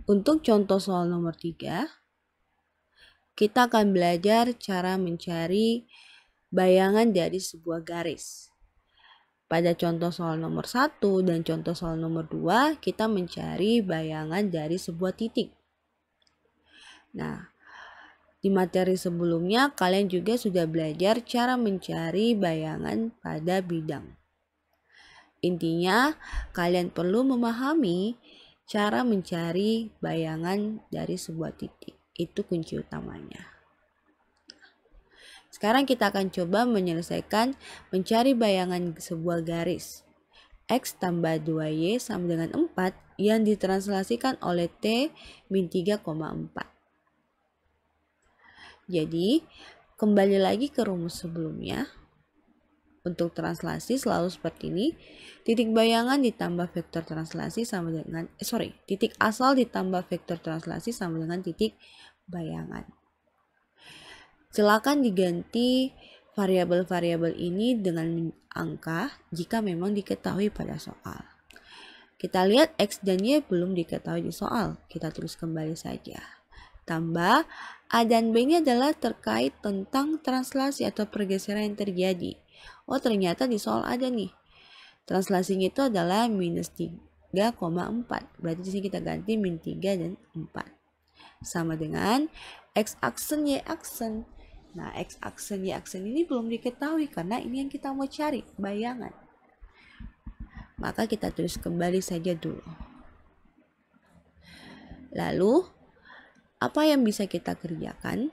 Untuk contoh soal nomor 3, kita akan belajar cara mencari bayangan dari sebuah garis. Pada contoh soal nomor 1 dan contoh soal nomor 2, kita mencari bayangan dari sebuah titik. Nah, di materi sebelumnya kalian juga sudah belajar cara mencari bayangan pada bidang. Intinya, kalian perlu memahami cara mencari bayangan dari sebuah titik. Itu kunci utamanya. Sekarang kita akan coba menyelesaikan mencari bayangan sebuah garis. X tambah 2Y sama dengan 4 yang ditranslasikan oleh T min 3,4. Jadi, kembali lagi ke rumus sebelumnya. Untuk translasi selalu seperti ini. Titik bayangan ditambah vektor translasi sama dengan, titik asal ditambah vektor translasi sama dengan titik bayangan. Silakan diganti variabel-variabel ini dengan angka jika memang diketahui pada soal. Kita lihat X dan Y belum diketahui di soal. Kita tulis kembali saja. Tambah A dan B ini adalah terkait tentang translasi atau pergeseran yang terjadi. Oh, ternyata di soal ada nih. Translasinya itu adalah minus 3,4. Berarti di sini kita ganti min 3 dan 4. Sama dengan X aksen Y aksen. Nah, X aksen Y aksen ini belum diketahui karena ini yang kita mau cari, bayangan. Maka kita tulis kembali saja dulu. Lalu, apa yang bisa kita kerjakan?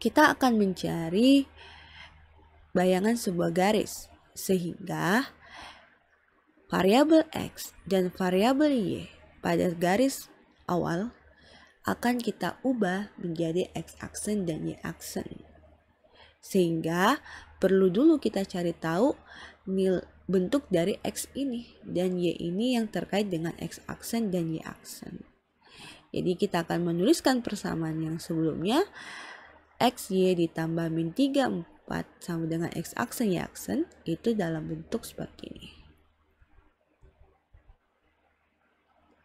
Kita akan mencari bayangan sebuah garis. Sehingga variabel X dan variabel Y pada garis awal akan kita ubah menjadi X aksen dan Y aksen. Sehingga perlu dulu kita cari tahu bentuk dari X ini dan Y ini yang terkait dengan X aksen dan Y aksen. Jadi kita akan menuliskan persamaan yang sebelumnya. X, Y ditambah min 3, 4 sama dengan X aksen, Y aksen. Itu dalam bentuk seperti ini.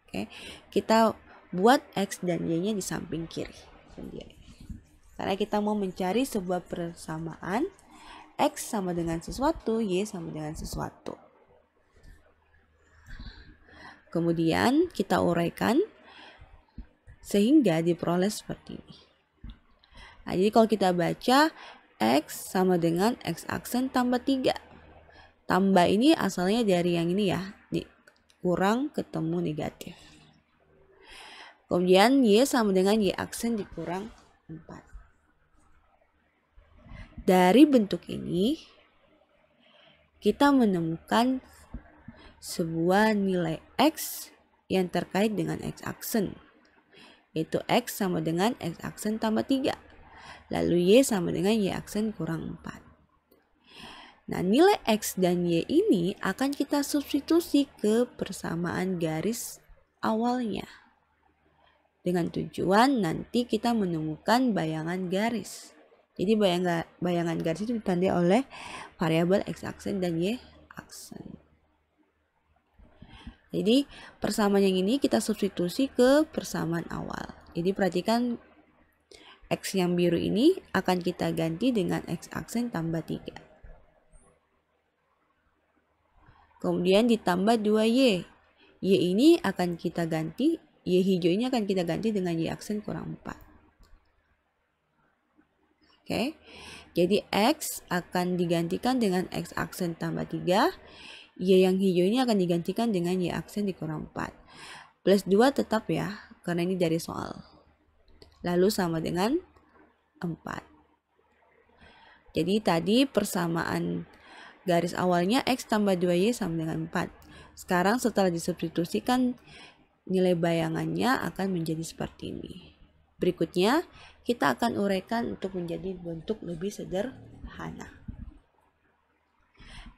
Oke, kita buat X dan Y-nya di samping kiri sendiri. Karena kita mau mencari sebuah persamaan. X sama dengan sesuatu, Y sama dengan sesuatu. Kemudian kita uraikan sehingga diperoleh seperti ini. Nah, jadi kalau kita baca X sama dengan X aksen tambah 3. Tambah ini asalnya dari yang ini ya, kurang ketemu negatif. Kemudian Y sama dengan Y aksen dikurang 4. Dari bentuk ini, kita menemukan sebuah nilai X yang terkait dengan X aksen. Yaitu X sama dengan X aksen tambah 3. Lalu Y sama dengan Y aksen kurang 4. Nah, nilai X dan Y ini akan kita substitusi ke persamaan garis awalnya. Dengan tujuan nanti kita menemukan bayangan garis. Jadi bayangan garis itu ditandai oleh variabel X aksen dan Y aksen. Jadi persamaan yang ini kita substitusi ke persamaan awal. Jadi perhatikan X yang biru ini akan kita ganti dengan X aksen tambah 3. Kemudian ditambah 2Y. Y ini akan kita ganti, Y hijau ini akan kita ganti dengan Y aksen kurang 4. Oke, jadi X akan digantikan dengan X aksen tambah 3. Y yang hijau ini akan digantikan dengan Y aksen dikurang 4. Plus 2 tetap ya, karena ini dari soal. Lalu sama dengan 4. Jadi tadi persamaan garis awalnya X tambah 2Y sama dengan 4. Sekarang setelah disubstitusikan, nilai bayangannya akan menjadi seperti ini. Berikutnya, kita akan uraikan untuk menjadi bentuk lebih sederhana.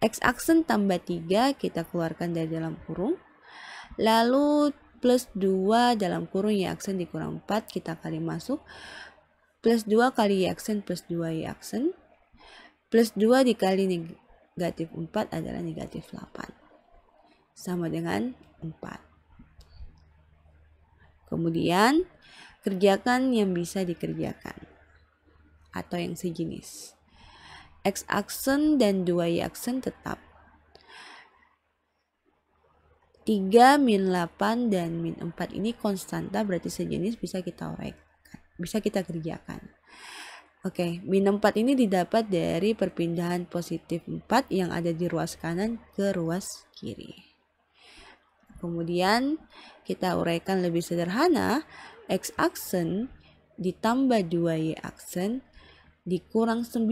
X aksen tambah 3 kita keluarkan dari dalam kurung. Lalu plus 2 dalam kurung Y aksen dikurang 4 kita kali masuk. Plus 2 kali Y aksen plus 2 Y aksen. Plus 2 dikali negatif 4 adalah negatif 8. Sama dengan 4. Kemudian kerjakan yang bisa dikerjakan atau yang sejenis. X aksen dan 2Y aksen tetap. 3 min 8 dan min 4 ini konstanta, berarti sejenis, bisa kita uraikan, bisa kita kerjakan. Oke, min 4 ini didapat dari perpindahan positif 4 yang ada di ruas kanan ke ruas kiri. Kemudian kita uraikan lebih sederhana, X aksen ditambah 2Y aksen dikurang 9.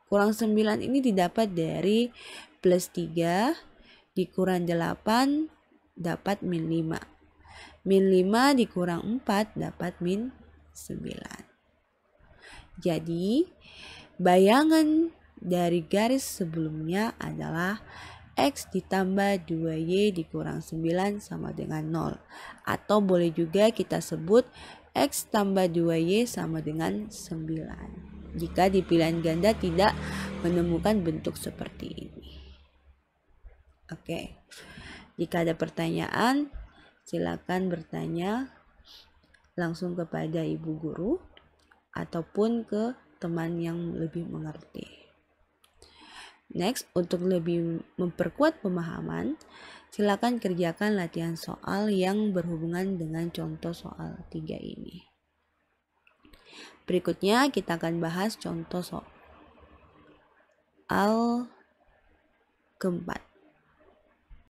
Kurang 9 ini didapat dari plus 3 dikurang 8 dapat min 5. Min 5 dikurang 4 dapat min 9. Jadi, bayangan dari garis sebelumnya adalah X ditambah 2Y dikurang 9 sama dengan 0. Atau boleh juga kita sebut X tambah 2Y sama dengan 9. Jika di pilihan ganda tidak menemukan bentuk seperti ini. Oke, jika ada pertanyaan, silakan bertanya langsung kepada ibu guru ataupun ke teman yang lebih mengerti. Next, untuk lebih memperkuat pemahaman, silakan kerjakan latihan soal yang berhubungan dengan contoh soal 3 ini. Berikutnya kita akan bahas contoh soal keempat.